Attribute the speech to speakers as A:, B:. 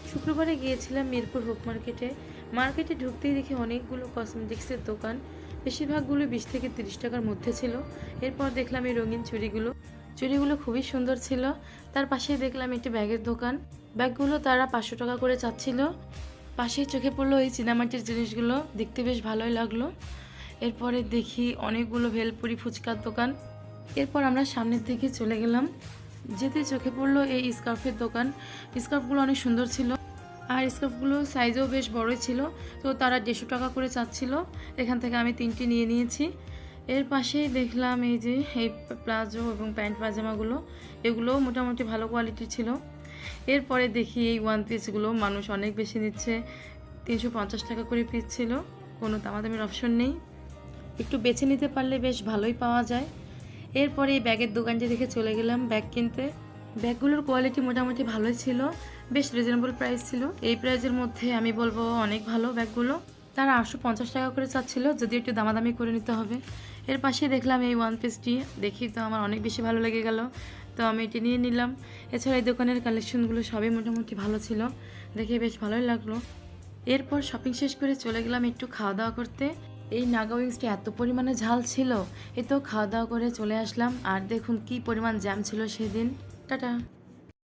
A: শুক্রবারে গিয়েছিলাম মিরপুর হোপ মার্কেটে। মার্কেটে ঢুকতেই দেখি অনেকগুলো কসমেটিক্সের দোকান, বেশিরভাগগুলো 20 থেকে 30 টাকার মধ্যে ছিল। এরপর দেখলাম এই রঙিন চুড়িগুলো খুবই সুন্দর ছিল। তার পাশেই দেখলাম একটি ব্যাগের দোকান, ব্যাগগুলো তারা 500 টাকা করে চাচ্ছিল। পাশেই চোখে পড়লো এই চীনামাটির জিনিসগুলো, দেখতে বেশ ভালোই লাগলো। এরপরে দেখি অনেকগুলো ভেলপুরি ফুচকার দোকান। এরপর আমরা সামনের দিকে চলে গেলাম, যেতে চোখে পড়লো এই স্কার্ফের দোকান। স্কার্ফগুলো অনেক সুন্দর ছিল, আর স্কার্ফগুলো সাইজও বেশ বড়ই ছিল। তো তারা 150 টাকা করে চাচ্ছিল। এখান থেকে আমি 3টি নিয়ে নিয়েছি। এর পাশেই দেখলাম এই যে এই প্লাজো এবং প্যান্ট পাজামাগুলো, এগুলোও মোটামুটি ভালো কোয়ালিটির ছিল। এরপরে দেখি এই ওয়ান পিসগুলো মানুষ অনেক বেশি নিচ্ছে, 350 টাকা করে পিস ছিল, কোনো দামাদামির অপশন নেই। একটু বেছে নিতে পারলে বেশ ভালোই পাওয়া যায়। এরপরে এই ব্যাগের দোকানটি দেখে চলে গেলাম ব্যাগ কিনতে। ব্যাগগুলোর কোয়ালিটি মোটামুটি ভালোই ছিল, বেশ রিজনেবল প্রাইস ছিল। এই প্রাইসের মধ্যে আমি বলবো অনেক ভালো ব্যাগগুলো। তারা 850 টাকা করে চাচ্ছিল, যদি একটু দামাদামি করে নিতে হবে। এর পাশে দেখলাম এই ওয়ান পিসটি, দেখি তো আমার অনেক বেশি ভালো লেগে গেল, তো আমি এটি নিয়ে নিলাম। এছাড়া এই দোকানের কালেকশনগুলো সবই মোটামুটি ভালো ছিল, দেখে বেশ ভালোই লাগলো। এরপর শপিং শেষ করে চলে গেলাম একটু খাওয়া দাওয়া করতে। এই নাগা উইংসটি এত পরিমাণে ঝাল ছিল, এ তো খাওয়া দাওয়া করে চলে আসলাম। আর দেখুন কি পরিমাণ জ্যাম ছিল সেদিন। টাটা।